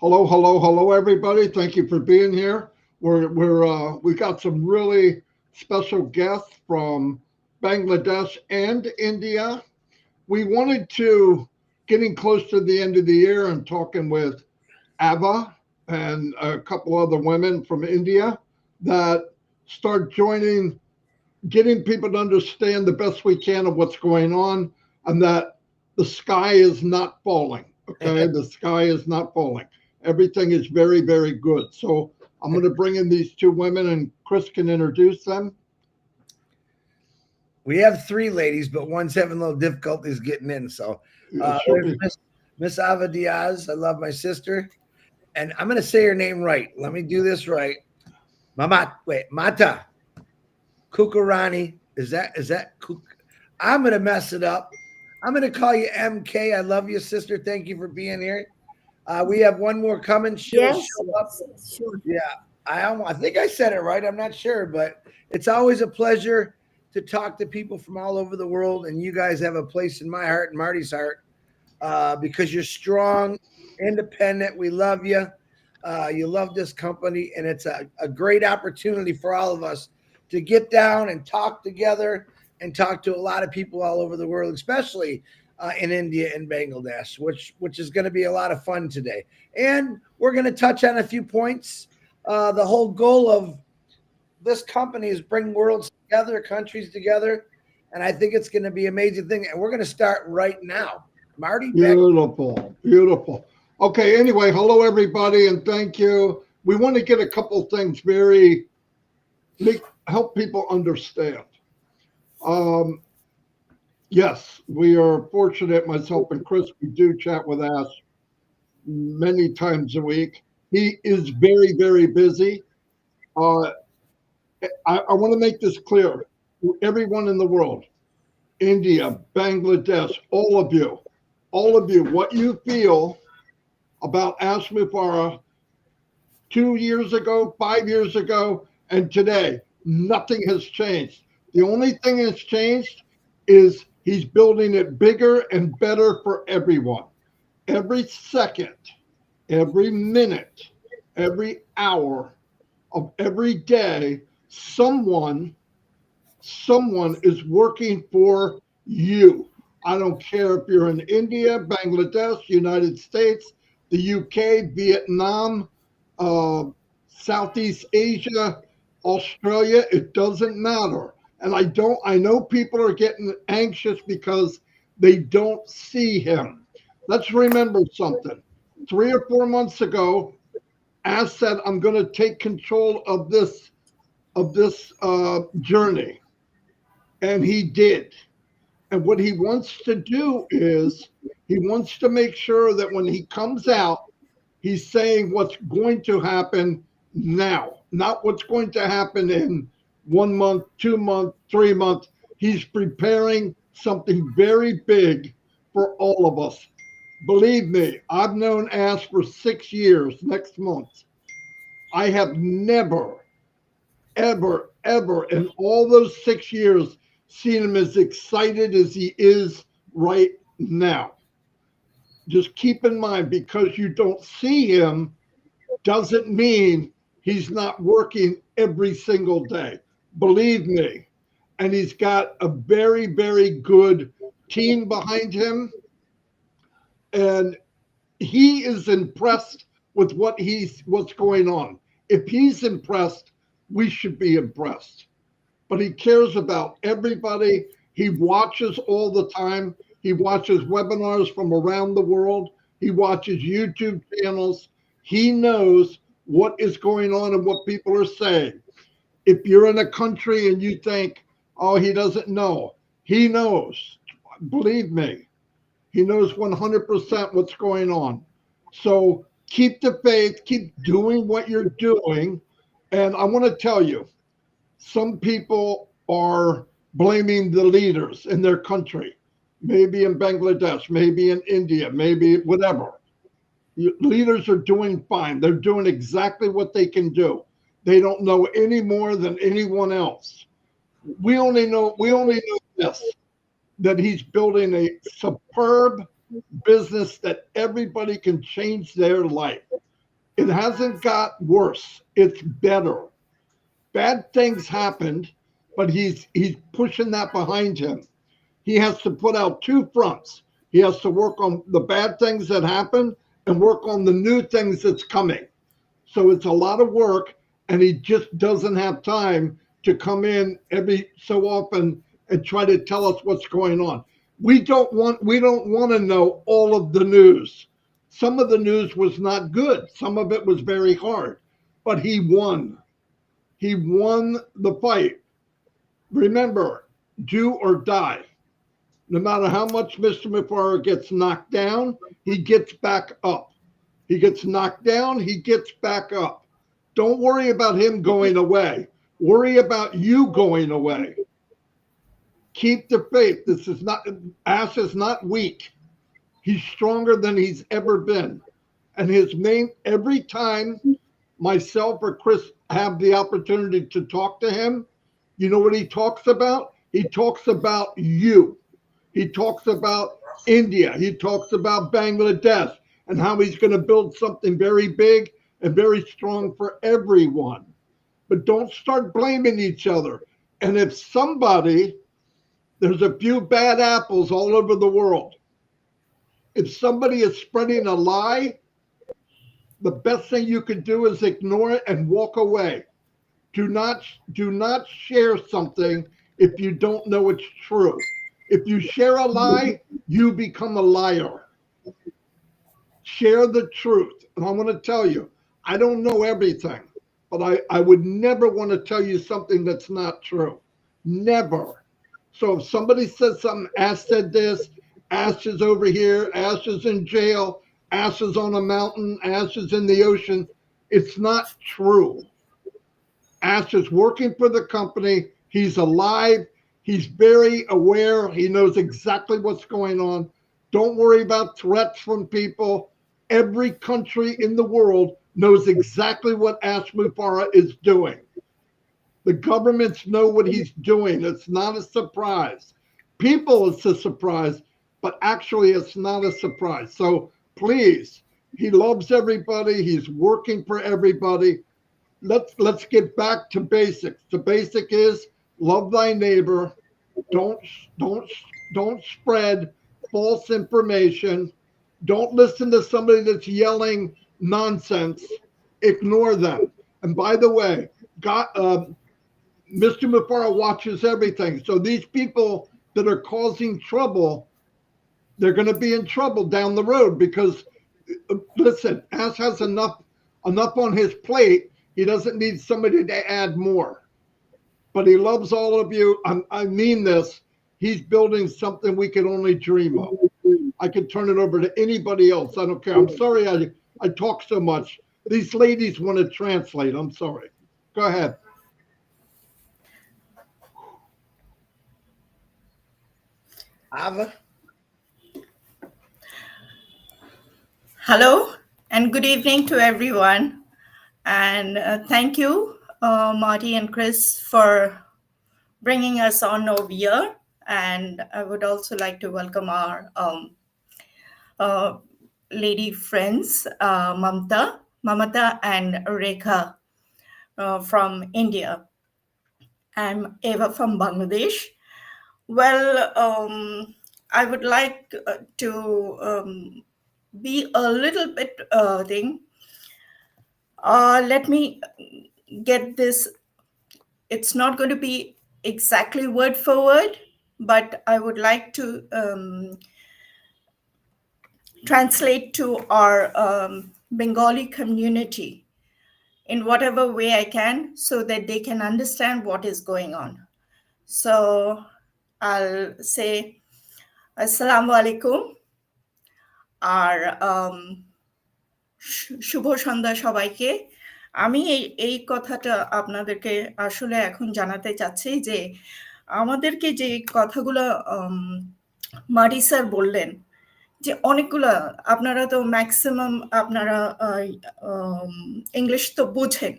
Hello, hello, hello, everybody. Thank you for being here. We got some really special guests from Bangladesh and India. We wanted to getting close to the end of the year and talking with Ava and a couple other women from India that start joining, getting people to understand the best we can of what's going on, and that the sky is not falling. Okay, the sky is not falling. Everything is very, very good. So I'm going to bring in these two women, and Chris can introduce them. We have three ladies, but one's having a little difficulties getting in. So, Sure. Miss Ava Diaz, I love my sister, and I'm going to say her name right. Let me do this right. Mata Kukarani. Is that? I'm going to mess it up. I'm going to call you MK. I love you, sister. Thank you for being here. We have one more coming. She'll show up. Sure. Yeah, I think I said it right. I'm not sure, but it's always a pleasure to talk to people from all over the world, and you guys have a place in my heart and Marty's heart because you're strong, independent. We love you. You love this company, and it's a great opportunity for all of us to get down and talk together and talk to a lot of people all over the world, especially in India and Bangladesh, which is going to be a lot of fun today. And we're going to touch on a few points. The whole goal of this company is bring worlds together, countries together, and I think it's going to be an amazing thing. And we're going to start right now. Marty, Beautiful, beautiful. Okay, anyway, hello everybody, and thank you. We want to get a couple things help people understand. Yes, we are fortunate, myself and Chris, we do chat with Ash many times a week. He is very, very busy. I want to make this clear. Everyone in the world, India, Bangladesh, all of you, what you feel about Ash Mufara 2 years ago, 5 years ago, and today, nothing has changed. The only thing that's changed is he's building it bigger and better for everyone. Every second, every minute, every hour of every day, someone is working for you. I don't care if you're in India, Bangladesh, United States, the UK, Vietnam, Southeast Asia, Australia, it doesn't matter. And I know people are getting anxious because they don't see him. Let's remember something. 3 or 4 months ago, Ash said, I'm going to take control of this journey. And he did. And what he wants to do is he wants to make sure that when he comes out, he's saying what's going to happen now, not what's going to happen in 1 month, 2 months, 3 months. He's preparing something very big for all of us. Believe me, I've known Ash for 6 years next month. I have never, ever in all those 6 years seen him as excited as he is right now. Just keep in mind, because you don't see him doesn't mean he's not working every single day. Believe me. And he's got a very, very good team behind him. And he is impressed with what's going on. If he's impressed, we should be impressed. But he cares about everybody. He watches all the time. He watches webinars from around the world. He watches YouTube channels. He knows what is going on and what people are saying. If you're in a country and you think, oh, he doesn't know, he knows. Believe me, he knows 100% what's going on. So keep the faith, keep doing what you're doing. And I want to tell you, some people are blaming the leaders in their country, maybe in Bangladesh, maybe in India, maybe whatever. Leaders are doing fine. They're doing exactly what they can do. They don't know any more than anyone else. We only know this, that he's building a superb business that everybody can change their life. It hasn't got worse. It's better. Bad things happened, but he's pushing that behind him. He has to put out two fronts. He has to work on the bad things that happened and work on the new things that's coming. So it's a lot of work, and he just doesn't have time to come in every so often and try to tell us what's going on. We don't want to know all of the news. Some of the news was not good. Some of it was very hard, but he won. He won the fight. Remember, do or die. No matter how much Mr. Mufara gets knocked down, he gets back up. He gets knocked down, he gets back up. Don't worry about him going away. Worry about you going away. Keep the faith. Ash is not weak. He's stronger than he's ever been. And every time myself or Chris have the opportunity to talk to him, you know what he talks about? He talks about you. He talks about India. He talks about Bangladesh and how he's going to build something very big and very strong for everyone. But don't start blaming each other. And if there's a few bad apples all over the world. If somebody is spreading a lie, the best thing you can do is ignore it and walk away. Do not share something if you don't know it's true. If you share a lie, you become a liar. Share the truth. And I want to tell you, I don't know everything, but I would never want to tell you something that's not true. Never. So if somebody says something, Ash said this, Ash is over here, Ash is in jail, Ash is on a mountain, Ash is in the ocean, it's not true. Ash is working for the company. He's alive. He's very aware. He knows exactly what's going on. Don't worry about threats from people. Every country in the world knows exactly what Ash Mufara is doing. The governments know what he's doing. It's not a surprise. People, it's a surprise, but actually it's not a surprise. So please, he loves everybody. He's working for everybody. Let's get back to basics. The basic is love thy neighbor. Don't spread false information. Don't listen to somebody that's yelling nonsense. Ignore them. And by the way, Mr. Mufara watches everything. So these people that are causing trouble, they're going to be in trouble down the road because, listen, Ash has enough on his plate. He doesn't need somebody to add more. But he loves all of you. I mean this. He's building something we can only dream of. I could turn it over to anybody else. I don't care. I'm sorry I talk so much. These ladies want to translate. I'm sorry. Go ahead. Ava? Hello and good evening to everyone. And thank you, Marty and Chris, for bringing us on over here. And I would also like to welcome our lady friends, Mamata and Rekha from India. I'm Eva from Bangladesh. Well, I would like to be a little bit let me get this. It's not going to be exactly word for word, but I would like to translate to our Bengali community in whatever way I can so that they can understand what is going on. So I'll say Assalamu alaikum. Our শুভ সন্ধ্যা সবাইকে। আমি এই কথাটা আপনাদেরকে আসলে এখন জানাতে চাচ্ছি যে আমাদেরকে যে কথাগুলো মারি স্যার বললেন যে অনেকগুলো, আপনারা তো ম্যাক্সিমাম আপনারা ইংলিশ তো বোঝেন,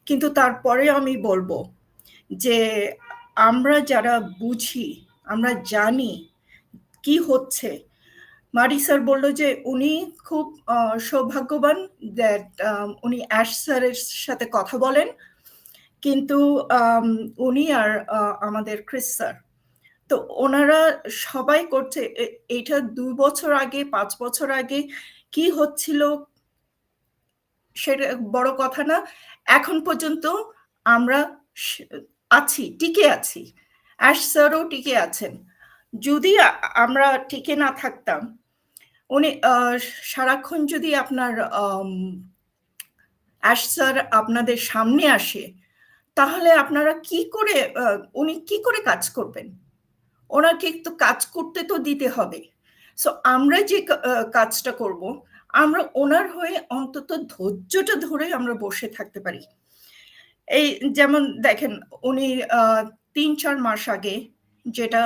কিন্তু তারপরে আমি বলবো যে আমরা যারা বুঝি, আমরা জানি কি হচ্ছে, মারি স্যার বলল যে উনি খুব সৌভাগ্যবান দ্যাট উনি অ্যাশ স্যারের সাথে কথা বলেন, কিন্তু উনি আর আমাদের ক্রিস স্যার, তো ওনারা সবাই করছে এইটা 2 বছর আগে 5 বছর আগে কি হচ্ছিল সেটা বড় কথা না, এখন পর্যন্ত আমরা আছি, টিকে আছি, অ্যাশ স্যারও টিকে আছেন। যদি আমরা টিকে না থাকতাম, উনি সারাক্ষণ যদি আপনার অ্যাশ স্যার আপনাদের সামনে আসে, তাহলে আপনারা কি করে উনি কি করে কাজ করবেন? ওনাকে তো কাজ করতে তো দিতে হবে। সো আমরা যে কাজটা করব, আমরা ওনার হয়ে অন্তত ধৈর্যটা ধরে আমরা বসে থাকতে পারি। এই যেমন দেখেন, উনি 3-4 মাস আগে যেটা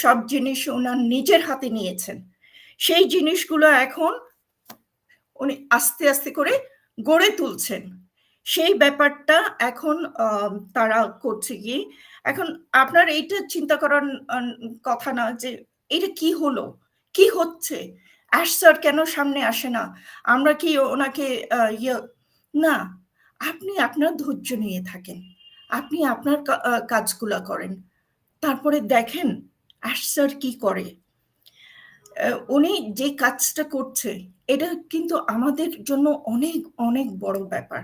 সব জিনিস ওনার নিজের হাতে নিয়েছেন, সেই জিনিসগুলো এখন উনি আস্তে আস্তে করে গড়ে তুলছেন। সেই ব্যাপারটা এখন তারা করছে গিয়ে। এখন আপনার এইটা চিন্তা করার কথা না যে এটা কি হলো, কি হচ্ছে, অ্যাশ স্যার কেন সামনে আসে না, আমরা কি ওনাকে না, আপনি আপনার ধৈর্য নিয়ে থাকেন, আপনি আপনার কাজগুলো করেন, তারপরে দেখেন অ্যাশ স্যার কি করে। উনি যে কাজটা করছে এটা কিন্তু আমাদের জন্য অনেক অনেক বড় ব্যাপার।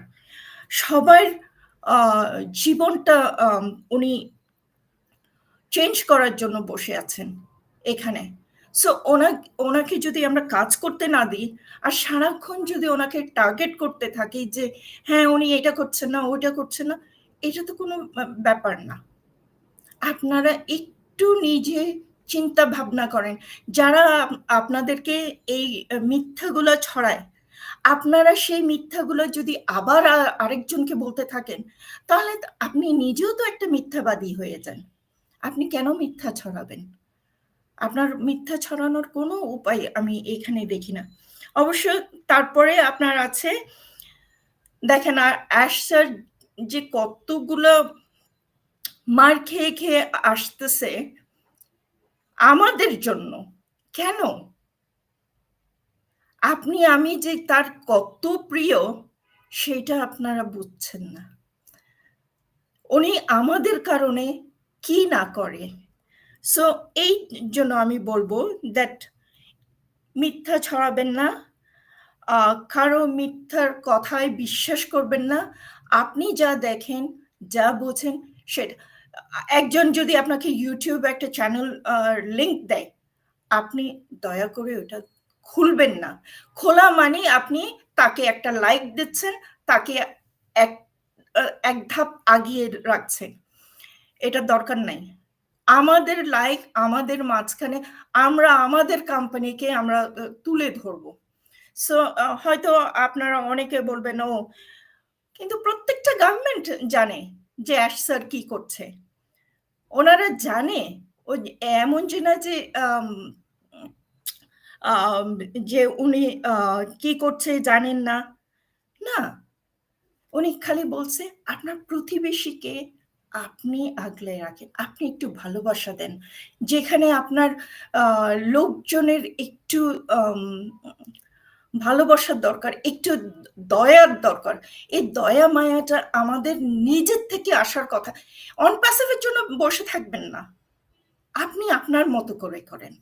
সবার জীবনটা উনি চেঞ্জ করার জন্য বসে আছেন এখানে। সো ওনাকে যদি আমরা কাজ করতে না দিই, আর সারাক্ষণ যদি ওনাকে টার্গেট করতে থাকি যে হ্যাঁ উনি এটা করছেন না, ওইটা করছেন না, এটা তো কোনো ব্যাপার না। আপনারা একটু নিজে চিন্তা ভাবনা করেন, যারা আপনাদেরকে এই মিথ্যাগুলো ছড়ায়, আপনারা সেই মিথ্যাগুলো যদি আবার আরেকজনকে বলতে থাকেন, তাহলে আপনি নিজেও তো একটা মিথ্যাবাদী হয়ে যান। আপনি কেন মিথ্যা ছড়াবেন? আপনার মিথ্যা ছড়ানোর কোনো উপায় আমি এখানে দেখি না। অবশ্য তারপরে আপনার আছে, দেখেন অ্যাশ স্যার যে কতগুলো মার খেয়ে খেয়ে আসতেছে আমাদের জন্য, কেন? আপনি আমি যে তার কত প্রিয় সেটা আপনারা বুঝছেন না। উনি আমাদের কারণে কি না করে। সো এই জন্য আমি বলবো দ্যাট মিথ্যা ছড়াবেন না, কারো মিথ্যার কথায় বিশ্বাস করবেন না। আপনি যা দেখেন, যা বোঝেন সেটা। একজন যদি আপনাকে ইউটিউব একটা চ্যানেল লিংক দেয়, আপনি দয়া করে ওটা খুলবেন না। খোলা মানে আপনি তাকে একটা লাইক দিচ্ছেন, তাকে এক ধাপ আগিয়ে রাখছেন, এটা দরকার নাই। আমাদের লাইক, আমাদের মাঝখানে আমরা আমাদের কোম্পানিকে আমরা তুলে ধরবো। সো হয়তো আপনারা অনেকে বলবেন ও, কিন্তু প্রত্যেকটা গভর্নমেন্ট জানে যে অ্যাশ স্যার কি করছে, ওনারা জানে। ও এমন যে না যে উনি কি করছে জানেন না, না, উনি খালি বলছে আপনার প্রতিবেশীকে আপনি আগলে রাখেন, আপনি একটু ভালোবাসা দেন, যেখানে আপনার লোকজনের একটু ভালোবাসার দরকার, একটু দয়ার দরকার, এই দয়া মায়াটা আমাদের নিজের থেকে আসার কথা। অনপ্যাসিভের জন্য বসে থাকবেন না, আপনি আপনার মতো করে করেন।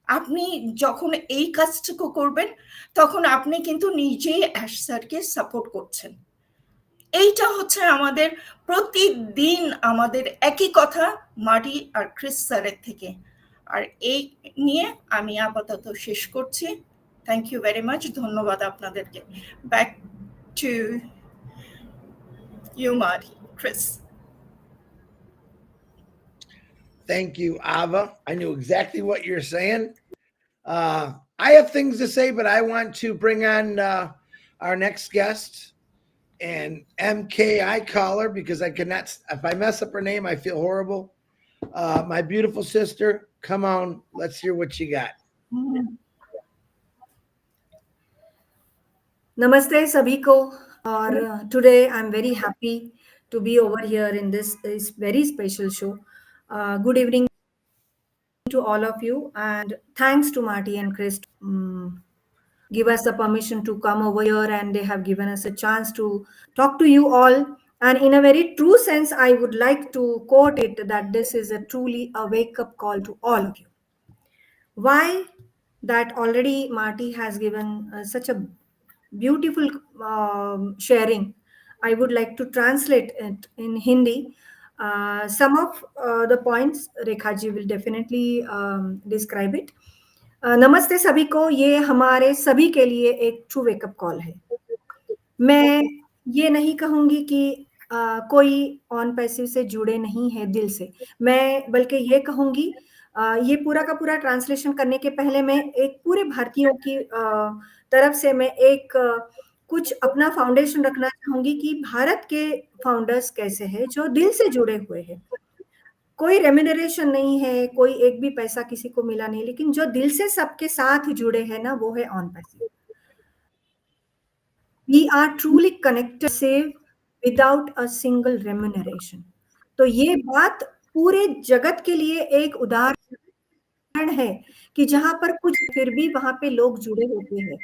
আপনি যখন এই কাজটুকু করবেন, তখন আপনি কিন্তু নিজেই অ্যাশ স্যারকে সাপোর্ট করছেন। এইটা হচ্ছে আমাদের প্রতিদিন আমাদের একই কথা মার্টি আর ক্রিস স্যারের থেকে। আর এই নিয়ে আমি আপাতত শেষ করছি। থ্যাংক ইউ ভেরি মাচ, ধন্যবাদ আপনাদেরকে। Back to you Marty, Chris. Thank you, Ava. I knew exactly what you're saying. I have things to say, but I want to bring on our next guest. And MK, I call her because I cannot, if I mess up her name, I feel horrible. My beautiful sister, come on, let's hear what you got. Namaste sabhi ko, और today I'm very happy to be over here in this very special show. Good evening to all of you, and thanks to Marty and Chris give us the permission to come over here, and they have given us a chance to talk to you all. And in a very true sense, I would like to quote it that this is a truly a wake-up call to all of you. Why? That already Marty has given such a beautiful sharing. I would like to translate it in Hindi. Some of the points Rekha ji will definitely describe it. नमस्ते सभी को, ये हमारे सभी के लिए एक true wake up call है. मैं ये नहीं कहूंगी कि कोई ऑन पैसिव से जुड़े नहीं है दिल से, मैं बल्कि ये कहूंगी ये पूरा का पूरा ट्रांसलेशन करने के पहले मैं एक पूरे भारतीयों की तरफ से मैं एक कुछ अपना फाउंडेशन रखना चाहूंगी कि भारत के फाउंडर्स कैसे हैं जो दिल से जुड़े हुए हैं. कोई रेम्यूनरेशन नहीं है, कोई एक भी पैसा किसी को मिला नहीं, लेकिन जो दिल से सबके साथ जुड़े हैं ना, वो है on passive. We are truly connected, save without a single remuneration. तो ये बात पूरे जगत के लिए एक उदाहरण है कि जहां पर कुछ फिर भी वहां पे लोग जुड़े होते हैं.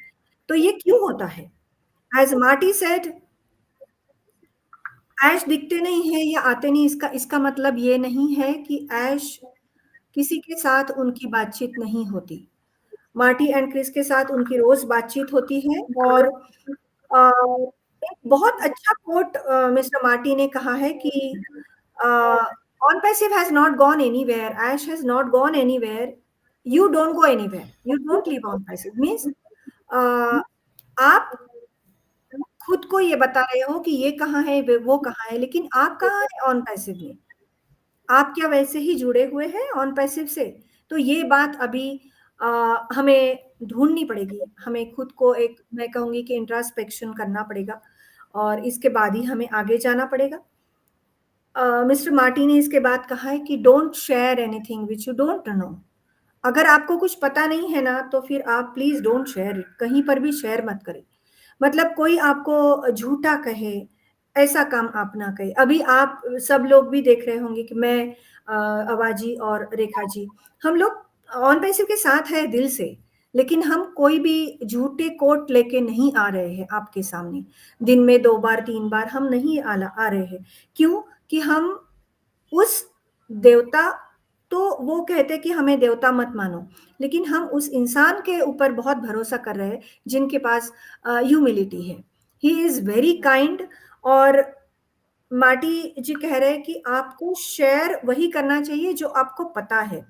तो ये क्यों होता है? As Marty said, ऐश दिखते नहीं है या आते नहीं, इसका मतलब ये नहीं है कि ऐश किसी के साथ उनकी बातचीत नहीं होती. मार्टी एंड क्रिस के साथ उनकी रोज बातचीत होती है. और एक बहुत अच्छा कोट मिस्टर मार्टी ने कहा है कि on passive has not gone anywhere, ash has not gone anywhere, you don't go anywhere, you don't live on passive. Means आप खुद को ये बता रहे हो कि ये कहाँ है वो कहाँ है, लेकिन आप कहाँ है ऑन पैसिव में? आप क्या वैसे ही जुड़े हुए हैं ऑन पैसिव से? तो ये बात अभी हमें ढूंढनी पड़ेगी. हमें खुद को एक, मैं कहूंगी कि इंट्रास्पेक्शन करना पड़ेगा और इसके बाद ही हमें आगे जाना पड़ेगा. मिस्टर मार्टी ने इसके बाद कहा है कि don't share anything which you don't know. अगर आपको कुछ पता नहीं है ना, तो फिर आप प्लीज डोंट शेयर इट. कहीं पर भी शेयर मत करें. मतलब कोई आपको झूठा कहे, ऐसा काम आप ना करें. अभी आप सब लोग भी देख रहे होंगे कि मैं, अवाजी और रेखा जी, हम लोग ऑन पैसिव के साथ है दिल से, लेकिन हम कोई भी झूठे कोट लेके नहीं आ रहे हैं आपके सामने. दिन में 2 बार 3 बार हम नहीं आ रहे हैं. क्यों? कि हम उस देवता, तो वो कहते कि हमें देवता मत मानो, लेकिन हम उस इंसान के ऊपर बहुत भरोसा कर रहे हैं जिनके पास ह्यूमिलिटी है. He is very kind. और मार्टी जी कह रहे हैं कि आपको शेयर वही करना चाहिए जो आपको पता है.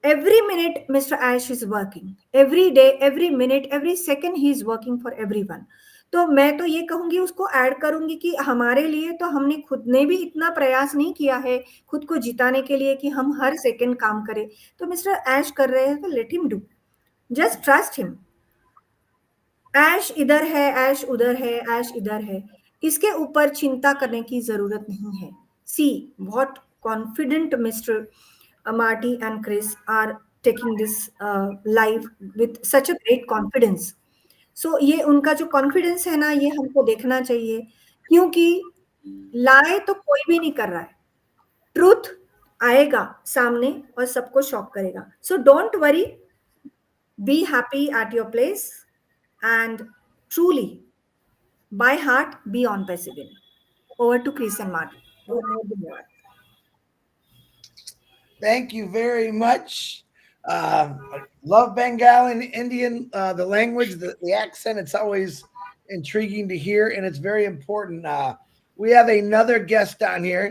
Every minute Mr. Ash is working. Every day, every minute, every second he is working for everyone. तो मैं तो ये कहूंगी, उसको ऐड करूंगी कि हमारे लिए तो हमने खुद ने भी इतना प्रयास नहीं किया है खुद को जिताने के लिए कि हम हर सेकंड काम करें. तो मिस्टर ऐश कर रहे हैं तो let him do. Just trust him. Ash इधर है, ऐश उधर है, ऐश इधर है, इसके ऊपर चिंता करने की जरूरत नहीं है. See what confident mister Marty and Chris are taking this live with such a great confidence. So ये उनका जो कॉन्फिडेंस है ना, ये हमको देखना चाहिए, क्योंकि लाए तो कोई भी नहीं कर रहा है. ट्रूथ आएगा सामने और सबको शॉक करेगा. So don't worry, be happy at your place and truly by heart be on passive. Over to Chris and Marty. धन्यवाद. Thank you very much. Love Bengal and Indian, the language, the accent. It's always intriguing to hear, and it's very important. We have another guest on here.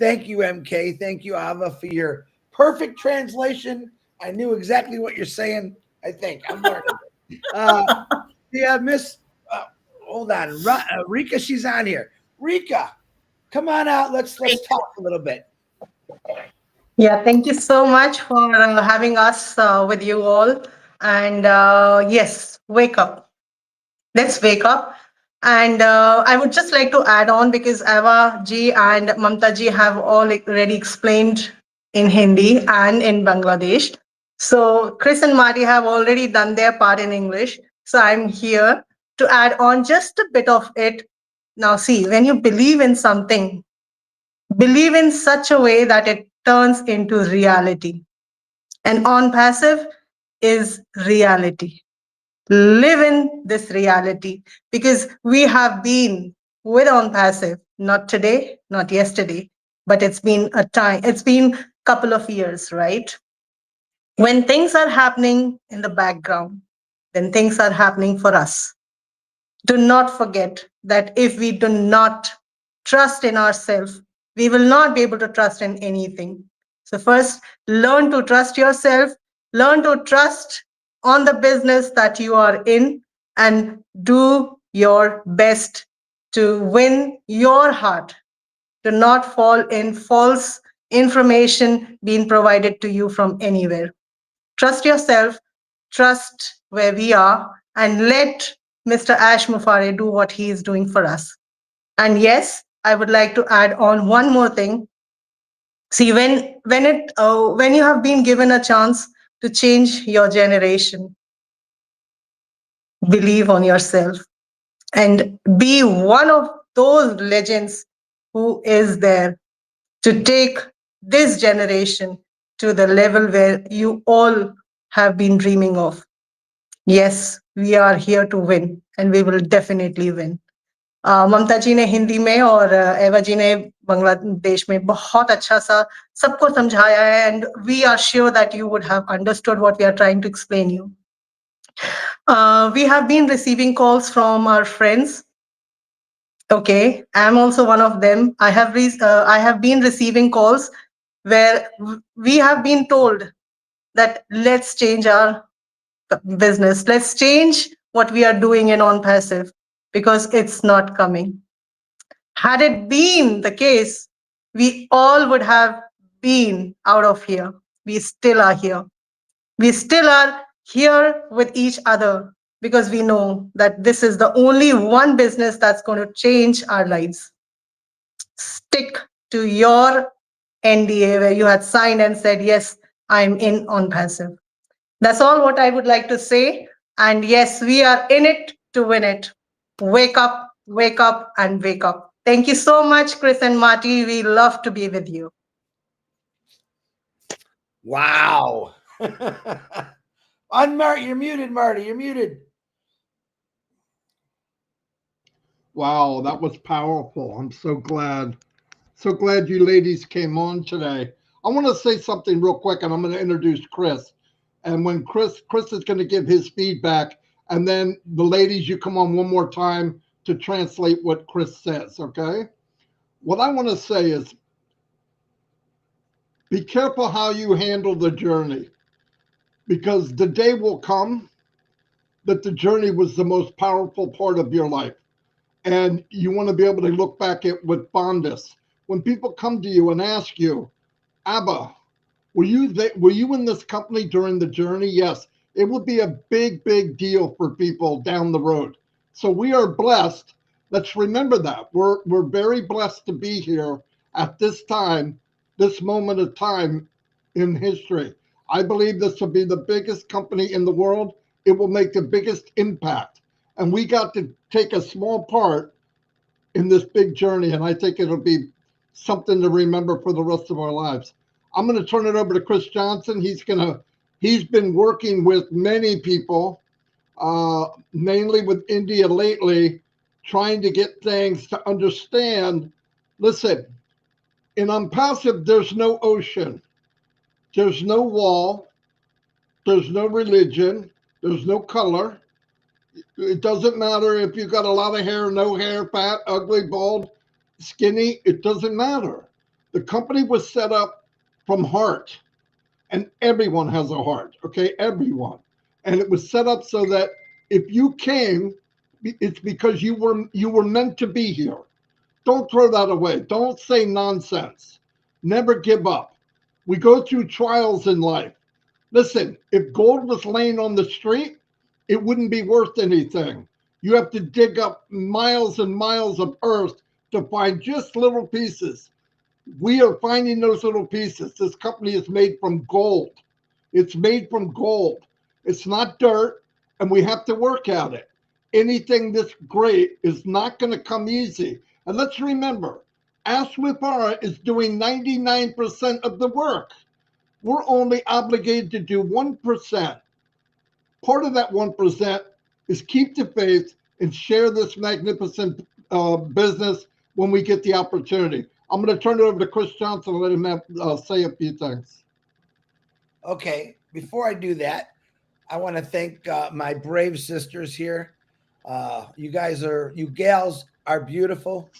Thank you, MK. Thank you, Ava, for your perfect translation. I knew exactly what you're saying. I think I'm learning. Yeah, Miss. Hold on, Rika. She's on here. Rika, come on out. Let's talk a little bit. Yeah, thank you so much for having us with you all. And yes, wake up. Let's wake up. And I would just like to add on, because Ava ji and Mamta ji have already explained in Hindi and in Bangladesh. So Chris and Marty have already done their part in English. So I'm here to add on just a bit of it. Now, see, when you believe in something, believe in such a way that it turns into reality. And on passive is reality. Live in this reality, because we have been with on passive, not today, not yesterday, but it's been a time, it's been a couple of years, right? When things are happening in the background, then things are happening for us. Do not forget that if we do not trust in ourselves, we will not be able to trust in anything. So, first, learn to trust yourself, learn to trust on the business that you are in, and do your best to win your heart. Do not fall in false information being provided to you from anywhere. Trust yourself, trust where we are, and let Mr. Ash Mufare do what he is doing for us. And yes, I would like to add on one more thing. See, when you have been given a chance to change your generation, believe on yourself and be one of those legends who is there to take this generation to the level where you all have been dreaming of. Yes, we are here to win and we will definitely win. ममता जी ने हिंदी में और एवा जी ने बांग्लादेश में बहुत अच्छा सा सबको समझाया है, and we are sure that you would have understood what we are trying to explain you. We have been receiving calls from our friends. Okay, I'm also one of them. I have been receiving calls where we have been told that let's change our business. Let's change what we are doing in on passive because it's not coming. Had it been the case, we all would have been out of here. We still are here. We still are here with each other because we know that this is the only one business that's going to change our lives. Stick to your NDA where you had signed and said, yes, I'm in on passive. That's all what I would like to say. And yes, we are in it to win it. Wake up, and wake up. Thank you so much, Chris and Marty. We love to be with you. Wow. Unmute, you're muted, Marty. You're muted. Wow, that was powerful. I'm so glad. So glad you ladies came on today. I want to say something real quick, and I'm going to introduce Chris. And when Chris is going to give his feedback, and then the ladies, you come on one more time to translate what Chris says, okay? What I want to say is be careful how you handle the journey, because the day will come that the journey was the most powerful part of your life. And you want to be able to look back at with fondness. When people come to you and ask you, Abba, were you in this company during the journey? Yes, it will be a big, big deal for people down the road. So we are blessed. Let's remember that. We're very blessed to be here at this time, this moment of time in history. I believe this will be the biggest company in the world. It will make the biggest impact. And we got to take a small part in this big journey. And I think it'll be something to remember for the rest of our lives. I'm going to turn it over to Chris Johnson. He's been working with many people, mainly with India lately, trying to get things to understand. Listen, in unpassive, there's no ocean. There's no wall. There's no religion. There's no color. It doesn't matter if you've got a lot of hair, no hair, fat, ugly, bald, skinny. It doesn't matter. The company was set up from heart, and everyone has a heart, okay? Everyone. And it was set up so that if you came, it's because you were meant to be here. Don't throw that away. Don't say nonsense. Never give up. We go through trials in life. Listen, if gold was laying on the street, it wouldn't be worth anything. You have to dig up miles and miles of earth to find just little pieces. We are finding those little pieces. This company is made from gold. It's made from gold. It's not dirt, and we have to work at it. Anything this great is not going to come easy. And let's remember, Ash Mufare is doing 99% of the work. We're only obligated to do 1%. Part of that 1% is keep the faith and share this magnificent business when we get the opportunity. I'm going to turn it over to Chris Johnson and let him say a few things. Okay, before I do that, I want to thank my brave sisters here. You gals are beautiful.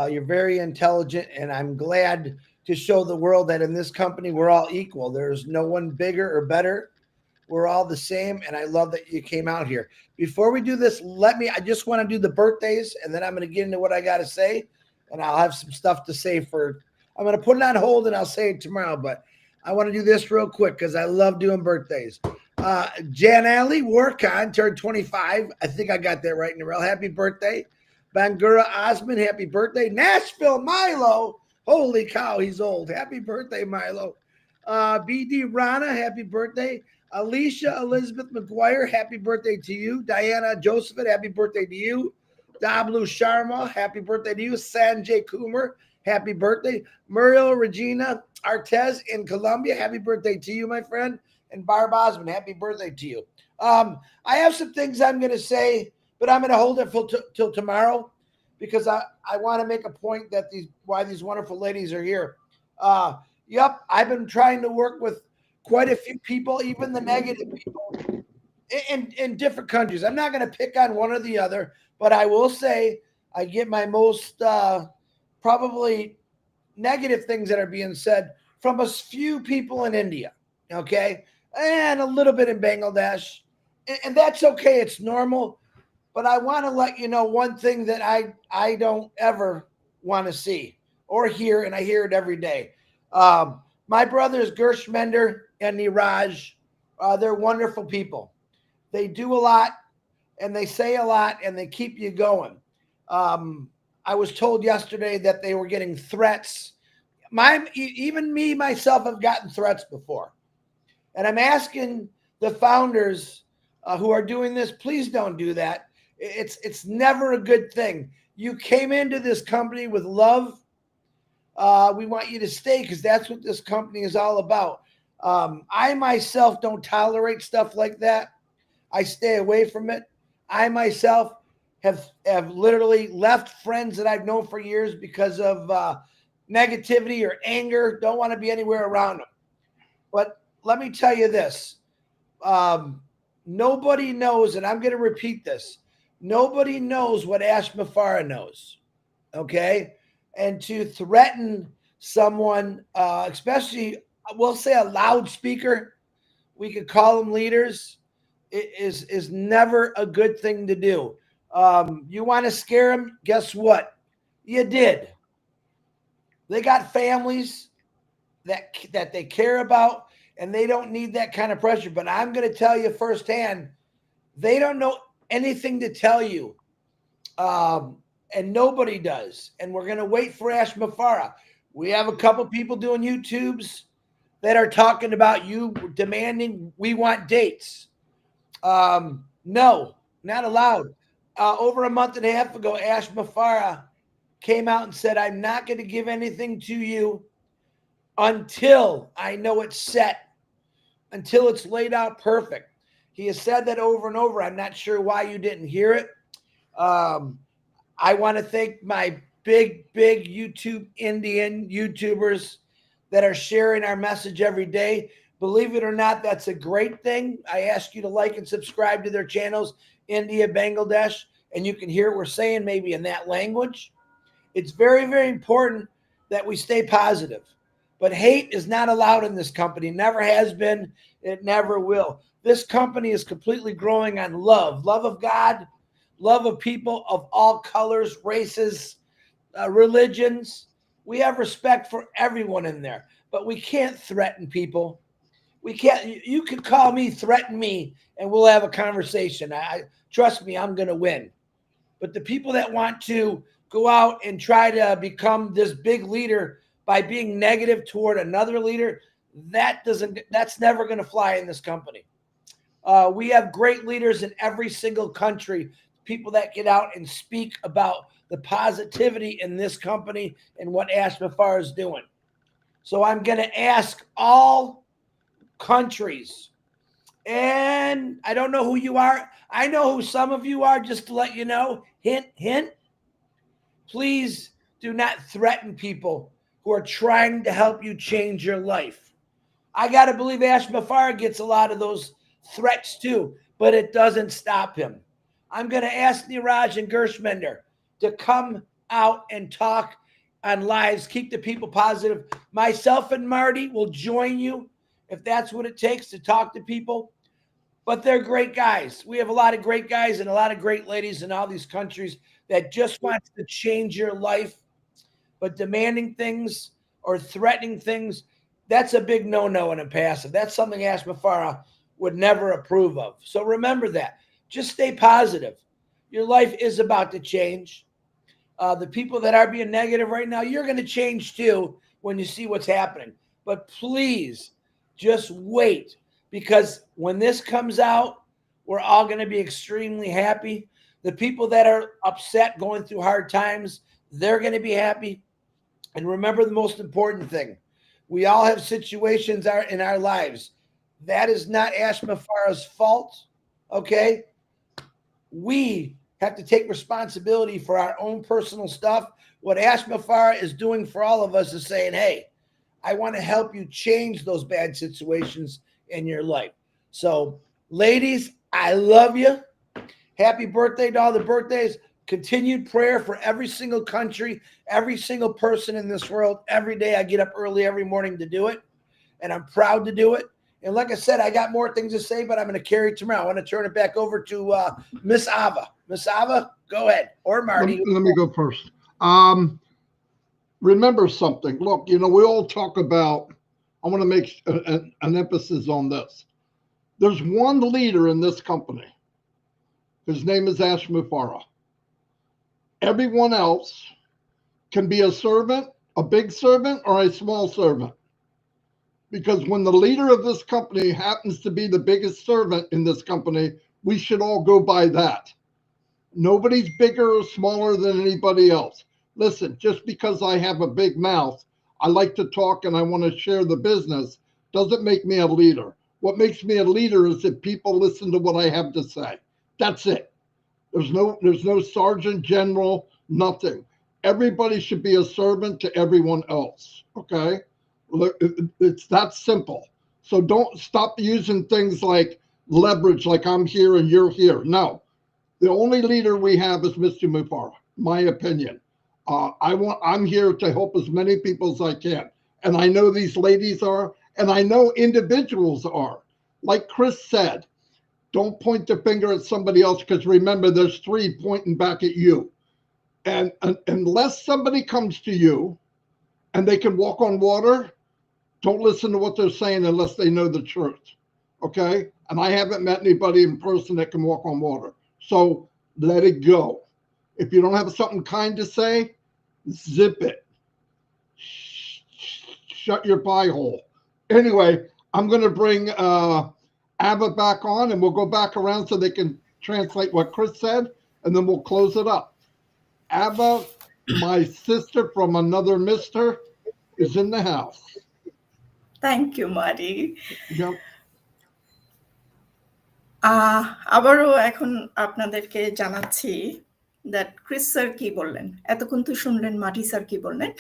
You're very intelligent, and I'm glad to show the world that in this company, we're all equal. There's no one bigger or better. We're all the same, and I love that you came out here. Before we do this, I just want to do the birthdays, and then I'm going to get into what I got to say, and I'll have some stuff to say I'm going to put it on hold, and I'll say it tomorrow, but I want to do this real quick because I love doing birthdays. Jan Alley Warcon turned 25. I think I got that right, Narelle. Happy birthday. Bangura Osman, happy birthday. Nashville Milo, holy cow, he's old. Happy birthday, Milo. BD Rana, happy birthday. Alicia Elizabeth McGuire, happy birthday to you. Diana Josephat, happy birthday to you. Dablu Sharma, happy birthday to you. Sanjay Kumar, happy birthday. Muriel Regina Artez in Colombia, happy birthday to you, my friend. And Barb Osmond, happy birthday to you. I have some things I'm going to say, but I'm going to hold it till tomorrow because I want to make a point that why these wonderful ladies are here. Yep, I've been trying to work with quite a few people, even the negative people in different countries. I'm not going to pick on one or the other, but I will say I get my most probably negative things that are being said from a few people in India, okay, and a little bit in Bangladesh, and that's okay. It's normal, but I want to let you know one thing that I don't ever want to see or hear, and I hear it every day. My brothers Gersh Mender and Niraj, they're wonderful people. They do a lot, and they say a lot, and they keep you going. I was told yesterday that they were getting threats. Even me, myself, have gotten threats before. And I'm asking the founders who are doing this, please don't do that. It's never a good thing. You came into this company with love. We want you to stay because that's what this company is all about. I myself don't tolerate stuff like that. I stay away from it. I myself have literally left friends that I've known for years because of negativity or anger. Don't want to be anywhere around them. But let me tell you this. Nobody knows, and I'm going to repeat this. Nobody knows what Ash Mafara knows. Okay? And to threaten someone, especially, we'll say a loudspeaker, we could call them leaders, is never a good thing to do. You want to scare them? Guess what? You did. They got families that they care about, and they don't need that kind of pressure. But I'm going to tell you firsthand, they don't know anything to tell you. And nobody does. And we're going to wait for Ash Mafara. We have a couple people doing YouTubes that are talking about you demanding we want dates. No, not allowed. Over a month and a half ago, Ash Mafara came out and said, I'm not going to give anything to you until I know it's set, until it's laid out perfect. He has said that over and over. I'm not sure why you didn't hear it. I want to thank my big Indian YouTubers that are sharing our message every day. Believe it or not, that's a great thing. I ask you to like and subscribe to their channels, India, Bangladesh, and you can hear what we're saying maybe in that language. It's very, very important that we stay positive. But hate is not allowed in this company. Never has been. It never will. This company is completely growing on love of God, love of people of all colors, races, religions. We have respect for everyone in there, but we can't threaten people. We can't. You can call me, threaten me, and we'll have a conversation. Trust me, I'm going to win. But the people that want to go out and try to become this big leader by being negative toward another leader, that's never going to fly in this company. We have great leaders in every single country, people that get out and speak about the positivity in this company and what Ash Mafara is doing. So I'm going to ask all countries, and I don't know who you are. I know who some of you are, just to let you know. Hint, hint. Please do not threaten people who are trying to help you change your life. I got to believe Ash Mafara gets a lot of those threats too, but it doesn't stop him. I'm going to ask Niraj and Gershmender to come out and talk on lives, keep the people positive. Myself and Marty will join you if that's what it takes to talk to people. But they're great guys. We have a lot of great guys and a lot of great ladies in all these countries that just wants to change your life. But demanding things or threatening things, that's a big no-no in a passive. That's something Ash Mafara would never approve of. So remember that. Just stay positive. Your life is about to change. The people that are being negative right now, you're going to change too when you see what's happening. But please just wait, because when this comes out, we're all going to be extremely happy. The people that are upset, going through hard times, they're going to be happy. And remember the most important thing. We all have situations in our lives. That is not Ash Mafara's fault, okay? We have to take responsibility for our own personal stuff. What Ash Mafara is doing for all of us is saying, hey, I want to help you change those bad situations in your life. So, ladies, I love you. Happy birthday to all the birthdays. Continued prayer for every single country, every single person in this world. Every day I get up early every morning to do it, and I'm proud to do it. And like I said, I got more things to say, but I'm going to carry it tomorrow. I want to turn it back over to Miss Ava. Miss Ava, go ahead. Or Marty. Let me go first. Remember something. Look, we all talk about, I want to make an emphasis on this. There's one leader in this company. His name is Ash Mafara. Everyone else can be a servant, a big servant, or a small servant. Because when the leader of this company happens to be the biggest servant in this company, we should all go by that. Nobody's bigger or smaller than anybody else. Listen, just because I have a big mouth, I like to talk and I want to share the business, doesn't make me a leader. What makes me a leader is that people listen to what I have to say. That's it. There's no sergeant general, nothing. Everybody should be a servant to everyone else, okay? It's that simple. So don't stop using things like leverage, like I'm here and you're here. No, the only leader we have is Mr. Mafara, my opinion. I'm here to help as many people as I can. And I know these ladies are, and I know individuals are. Like Chris said, don't point the finger at somebody else, because remember, there's three pointing back at you. And unless somebody comes to you and they can walk on water, don't listen to what they're saying unless they know the truth, okay? And I haven't met anybody in person that can walk on water. So let it go. If you don't have something kind to say, zip it. Shut your pie hole. Anyway, I'm going to bring Ava back on, and we'll go back around so they can translate what Chris said, and then we'll close it up. Ava, my sister from another mister, is in the house. Thank you, Marty. Yep. আবারও এখন আপনাদেরকে জানাচ্ছি that Chris sir কি বললেন। এতক্ষণ তো শুনলেন মাটি স্যার কি বললেন,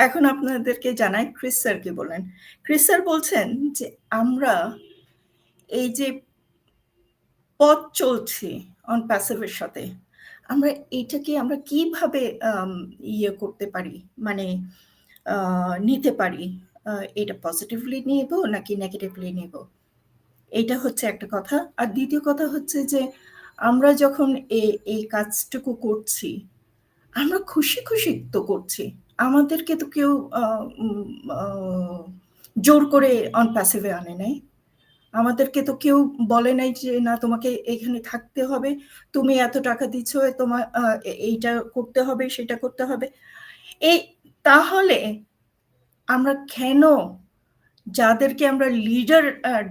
এখন আপনাদেরকে জানাই ক্রিস স্যার কি বললেন। ক্রিস স্যার বলছেন যে আমরা এই যে পথ চলছি অন প্যাসিভের সাথে, আমরা কিভাবে ইয়ে করতে পারি, মানে নিতে পারি, এটা পজিটিভলি নেব নাকি নেগেটিভলি নেব, এইটা হচ্ছে একটা কথা। আর দ্বিতীয় কথা হচ্ছে যে আমরা যখন এই কাজটুকু করছি, আমরা খুশি খুশি তো করছি, আমাদেরকে তো কেউ জোর করে অন প্যাসিভে আনে নাই, আমাদেরকে তো কেউ বলে নাই যে না তোমাকে এখানে থাকতে হবে, তুমি এত টাকা দিচ্ছ, তোমার এইটা করতে হবে, সেটা করতে হবে। তাহলে আমরা কেন যাদেরকে আমরা লিডার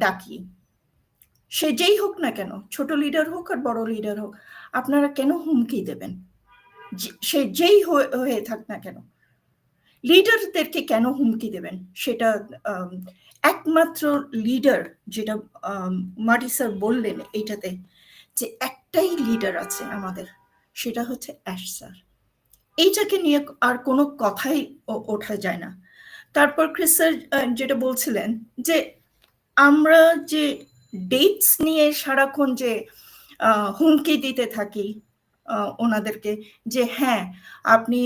ডাকি, সে যেই হোক না কেন, ছোট লিডার হোক আর বড় লিডার হোক, আপনারা কেন হুমকি দেবেন? সে যেই হয়ে থাক না কেন, লিডারদেরকে কেন হুমকি দেবেন? সেটা একমাত্র লিডার, যেটা মার্টি স্যার বললেন এইটাতে, যে একটাই লিডার আছে আমাদের, সেটা হচ্ছে অ্যাশ স্যার। এইটাকে নিয়ে আর কোনো কথাই ওঠা যায় না। তারপর ক্রিস স্যার যেটা বলছিলেন যে আমরা যে ডেটস নিয়ে সারাক্ষণ যে হুমকি দিতে থাকি ওনাদেরকে, যে হ্যাঁ আপনি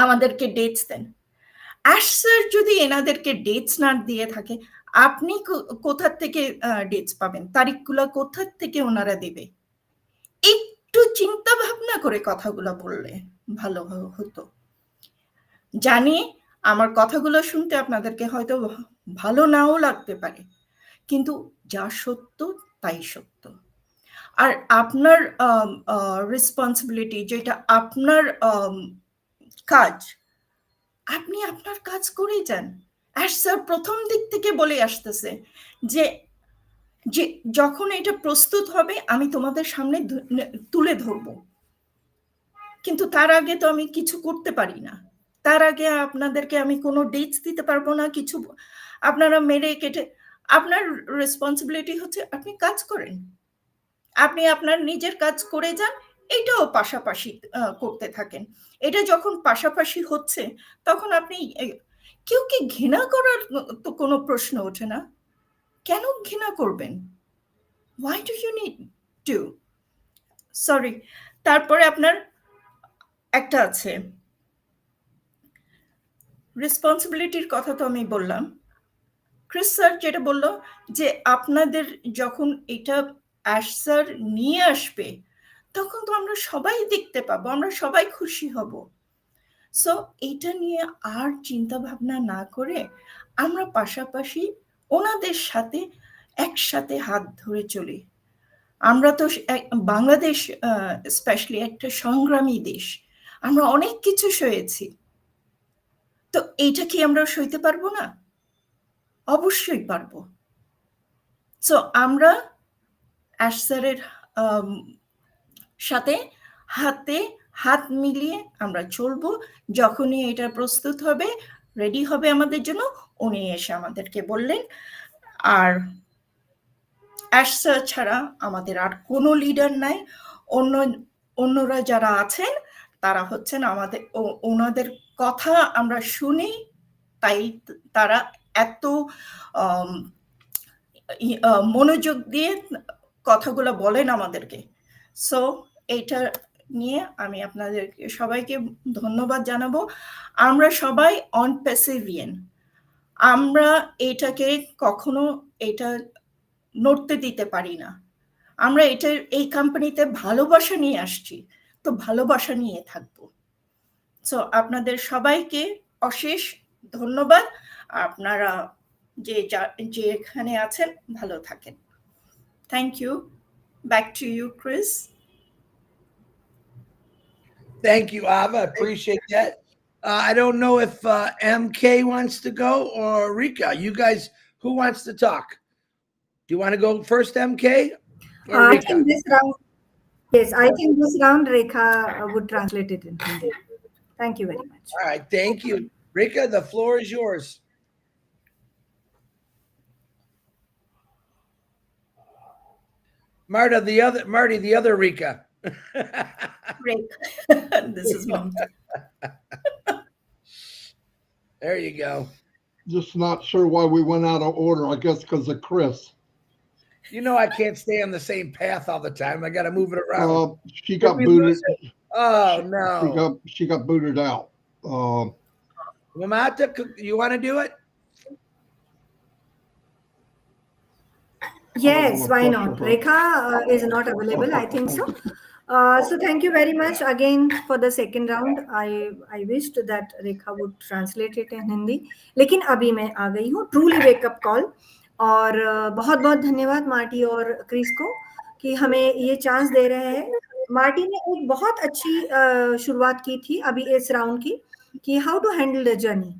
আমাদেরকে ডেটস দেন। অ্যাশ স্যার যদি এনাদেরকে ডেটস না দিয়ে থাকে, আপনি কোথা থেকে ডেটস পাবেন? তারিখগুলো কোথা থেকে ওনারা দেবে? একটু চিন্তা ভাবনা করে কথাগুলো বললে ভালো হতো। জানি আমার কথাগুলো শুনতে আপনাদেরকে হয়তো ভালো নাও লাগতে পারে, কিন্তু যা সত্য তাই সত্য। আর আপনার রেসপন্সিবিলিটি, যেটা আপনার কাজ, আপনি আপনার কাজ করেই যান। অ্যাশ স্যার প্রথম দিক থেকে বলে আসতেছে যে যে যখন এটা প্রস্তুত হবে আমি তোমাদের সামনে তুলে ধরব, কিন্তু তার আগে তো আমি কিছু করতে পারি না। তার আগে আপনাদেরকে আমি কোনো ডেটস দিতে পারবো না, কিছু আপনারা মেরে কেটে। আপনার রেসপন্সিবিলিটি হচ্ছে আপনি কাজ করেন, আপনি আপনার নিজের কাজ করে যান, এটাও পাশাপাশি করতে থাকেন। এটা যখন পাশাপাশি হচ্ছে তখন আপনি কেউ কি ঘৃণা করার তো কোনো প্রশ্ন ওঠে না। কেন ঘৃণা করবেন? Why do you need to? Sorry. তারপরে আপনার একটা আছে রেসপন্সিবিলিটির কথা, তো আমি বললাম। ক্রিস স্যার যেটা বললো যে আপনাদের যখন এটা অ্যাশ স্যার নিয়ে আসবে তখন তো আমরা সবাই দেখতে পাবো, আমরা সবাই খুশি হব। সো এটা নিয়ে আর চিন্তা ভাবনা না করে আমরা পাশাপাশি ওনাদের সাথে একসাথে হাত ধরে চলি। আমরা তো বাংলাদেশ স্পেশালি একটা সংগ্রামী দেশ, আমরা অনেক কিছু সয়েছি, তো এইটা কি আমরা সইতে পারবো না? অবশ্যই পারবো। সো আমরা অ্যাশ স্যারের সাথে হাতে হাত মিলিয়ে আমরা চলবো। যখনই এটা প্রস্তুত হবে, রেডি হবে আমাদের জন্য, উনি এসে আমাদেরকে বললেন। আর অ্যাশ স্যার ছাড়া আমাদের আর কোনো লিডার নাই। অন্যরা যারা আছেন তারা হচ্ছেন আমাদের, ওনাদের কথা আমরা শুনি, তাই তারা এত মনোযোগ দিয়ে কথাগুলো বলেন আমাদেরকে। সো এইটা নিয়ে আমি আপনাদেরকে সবাইকে ধন্যবাদ জানাবো। আমরা সবাই অন প্যাসিভিয়ান, আমরা এটাকে কখনো এটা নড়তে দিতে পারি না। আমরা এটা এই কোম্পানিতে ভালোবাসা নিয়ে আসছি, তো ভালোবাসা নিয়ে থাকবো। সো আপনাদের সবাইকে অশেষ ধন্যবাদ। আপনারা যেখানে আছেন ভালো থাকেন। Thank you. Back to you, Chris. Thank you, Ava. I appreciate that. I don't know if MK wants to go or Rika. You guys, who wants to talk? Do you want to go first, MK? Or I Rika? think this round, yes, I think this round Rekha would translate it in Hindi. Thank you very much. All right, thank you. Rika, the floor is yours. Marty, the other Rika. Great. This is Mamta. There you go. Just not sure why we went out of order. I guess because of Chris. You know I can't stay on the same path all the time. I got to move it around. She got booted. Oh no! She got booted out. Mamata, you want to do it? Yes, why not? Rekha is not available, I think so. So thank you very much again for the second round. I wished that Rekha would translate it in Hindi, लेकिन अभी मैं आ गई हूँ. Truly wake up call. और बहुत बहुत धन्यवाद Marty और क्रिस को कि हमें ये चांस दे रहे हैं। मार्टी ने एक बहुत अच्छी शुरुआत की थी अभी इस राउंड की कि how to handle the journey.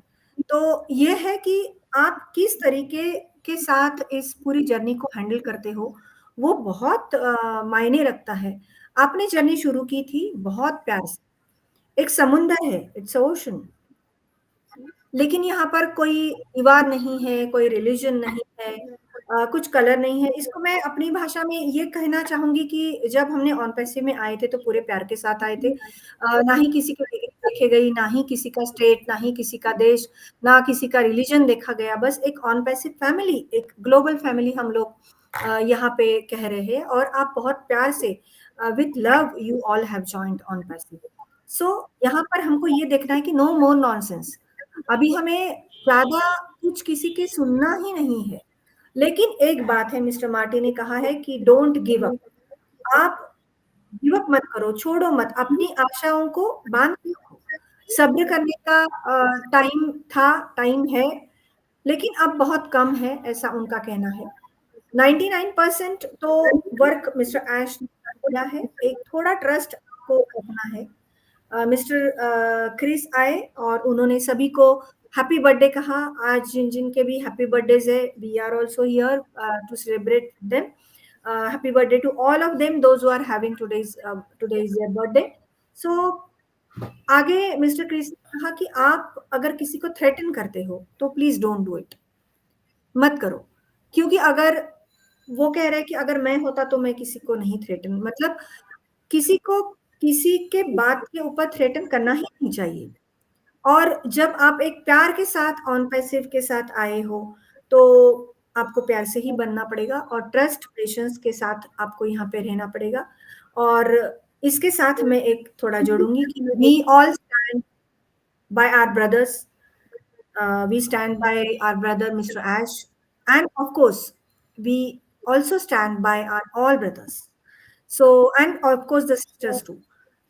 तो ये है कि आप किस तरीके के साथ इस पूरी जर्नी को हैंडल करते हो, वो बहुत मायने रखता है। आपने जर्नी शुरू की थी बहुत प्यार से, एक समुंदर है, इट्स ओशन। लेकिन यहाँ पर कोई दीवार नहीं है, कोई रिलीजन नहीं है, कुछ कलर नहीं है। इसको मैं अपनी भाषा में ये कहना चाहूंगी कि जब हमने ऑन पैसे में आए थे तो पूरे प्यार के साथ आए थे। ना ही किसी की डिग्री देखे गई, ना ही किसी का स्टेट, ना ही किसी का देश, ना किसी का रिलीजन देखा गया। बस एक ऑन पैसे फैमिली, एक ग्लोबल फैमिली हम लोग यहाँ पे कह रहे हैं। और आप बहुत प्यार से with love you all have joined on पैसे। सो यहाँ पर हमको ये देखना है कि नो मोर नॉनसेंस। अभी हमें ज्यादा कुछ किसी की सुनना ही नहीं है। लेकिन एक बात है, मिस्टर मार्टी ने कहा है कि डोंट गिव अप। आप गिव अप मत करो, छोड़ो मत, अपनी आशाओं को बांध के रखो। सब्र करने का टाइम था, टाइम है, लेकिन अब बहुत कम है, ऐसा उनका कहना है। 99% तो वर्क मिस्टर ऐश ने कर दिया है। एक थोड़ा ट्रस्ट को रखना है। मिस्टर क्रिस आए और उन्होंने सभी को हैप्पी बर्थडे कहा। आज जिन जिन के भी हैप्पी बर्थडेज है, we are also here to celebrate them. Happy birthday to all of them those who are having today's their birthday. So आगे मिस्टर क्रिस ने कहा कि आप अगर किसी को थ्रेटन करते हो तो प्लीज डोंट डू इट, मत करो। क्योंकि अगर वो कह रहे हैं कि अगर मैं होता तो मैं किसी को नहीं थ्रेटन, मतलब किसी को किसी के बात के ऊपर थ्रेटन करना ही नहीं चाहिए। और जब आप एक प्यार के साथ ऑन पैसिव के साथ आए हो तो आपको प्यार से ही बनना पड़ेगा और ट्रस्ट पेशेंस के साथ आपको यहाँ पे रहना पड़ेगा। और इसके साथ मैं एक थोड़ा जोड़ूंगी कि we all stand by our brothers, we stand by our brother Mr. Ash, and of course we also stand by our all brothers, so and of course the sisters too.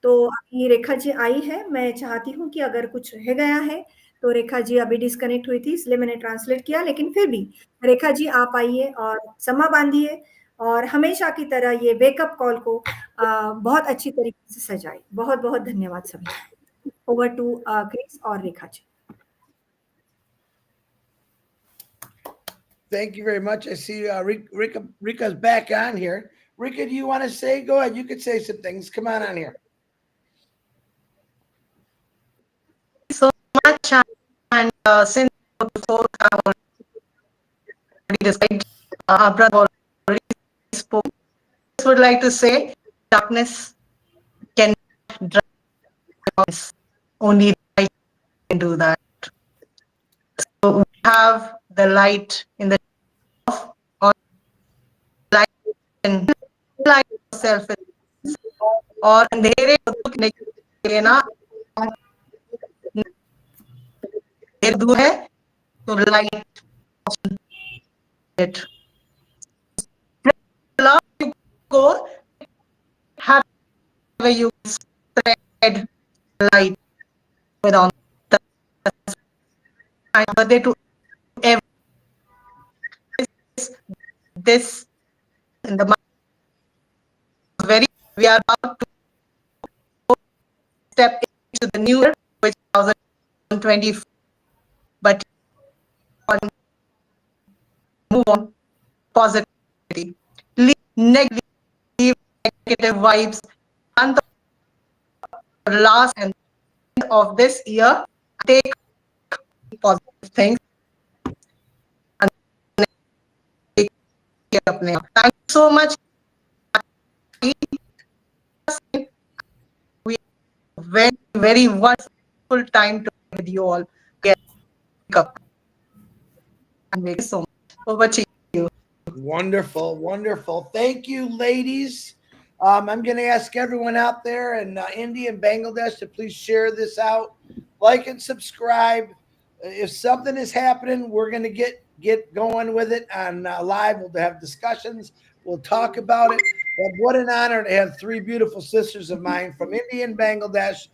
तो अभी रेखा जी आई है, मैं चाहती हूँ कि अगर कुछ रह गया है तो रेखा जी अभी डिस्कनेक्ट हुई थी इसलिए मैंने ट्रांसलेट किया, लेकिन फिर भी रेखा जी आप आइए और समा बांधिए और हमेशा की तरह ये वेकअप कॉल को बहुत अच्छी तरीके से सजाए। बहुत बहुत धन्यवाद सभी। ओवर टू क्रिस और Rekha ji. Thank you very much. I see Rika's back on here. Rika, do you want to say? Go ahead. You could say some things. Come on here. So much, and since before have already described, our brother already spoke. I just would like to say, darkness can drive us. Only light can do that. So we have the light in the on light and light yourself और अंधेरे को दुख नहीं ना दूर है तो light it love you go have you spread light without my birthday to every this in the month very we are about to step into the new year which is 2020, but move on positivity, leave negative vibes and the last and end of this year take positive things and take care of them. Thank you so much. We very very wonderful time to be with you all. Get up and make so much. Over to you. Wonderful, wonderful. Thank you, ladies. I'm going to ask everyone out there in India and Bangladesh to please share this out, like and subscribe. If something is happening, we're going to get going with it on live. We'll have discussions. We'll talk about it. But what an honor to have three beautiful sisters of mine from India and Bangladesh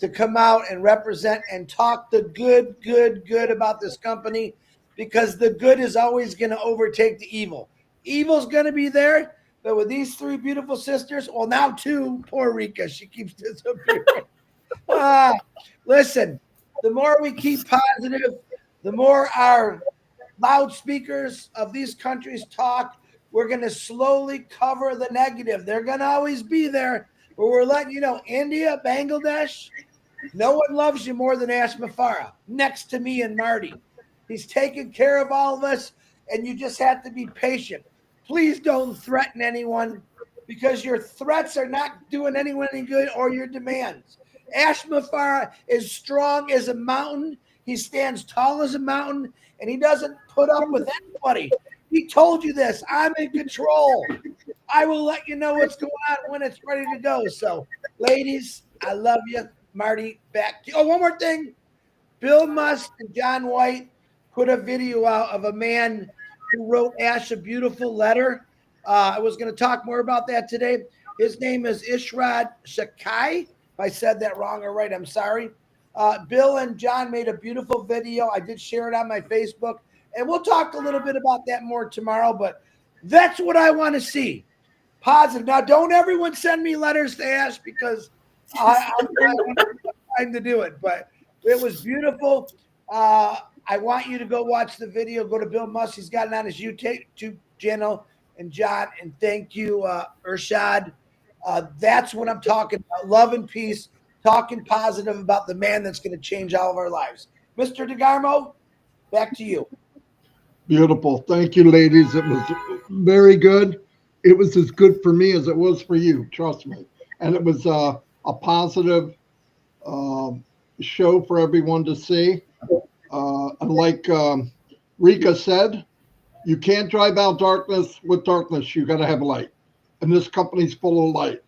to come out and represent and talk the good about this company, because the good is always going to overtake the evil. Evil's going to be there, but with these three beautiful sisters, well, now two, poor Rika, she keeps disappearing. Listen, the more we keep positive, the more our loudspeakers of these countries talk, we're going to slowly cover the negative. They're going to always be there, but we're letting you know, India, Bangladesh, No one loves you more than Ash Mafara, next to me and Marty. He's taking care of all of us, and you just have to be patient. Please don't threaten anyone, because your threats are not doing anyone any good, or your demands. Ash Mafara is strong as a mountain. He stands tall as a mountain, and he doesn't put up with anybody. He told you this. I'm in control. I will let you know what's going on when it's ready to go. So, ladies, I love you. Marty, back to you. Oh, one more thing. Bill Musk and John White put a video out of a man who wrote Ash a beautiful letter. I was going to talk more about that today. His name is Ishrad Shakai. If I said that wrong or right, I'm sorry. Bill and John made a beautiful video. I did share it on my Facebook. And we'll talk a little bit about that more tomorrow. But that's what I want to see. Positive. Now, don't everyone send me letters to Ash, because I don't have time to do it. But it was beautiful. I want you to go watch the video. Go to Bill Musk. He's got it on his YouTube channel. And John, and thank you, Irshad. That's what I'm talking about. Love and peace. Talking positive about the man that's going to change all of our lives. Mr. DeGarmo, back to you. Beautiful. Thank you, ladies. It was very good. It was as good for me as it was for you. Trust me. And it was a positive show for everyone to see. And like Rika said, you can't drive out darkness with darkness. You got to have light. And this company's full of light.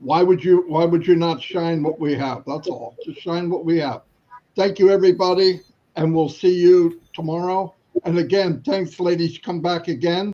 Why would you not shine what we have? That's all. Just shine what we have. Thank you, everybody. And we'll see you tomorrow. And again, thanks, ladies. Come back again.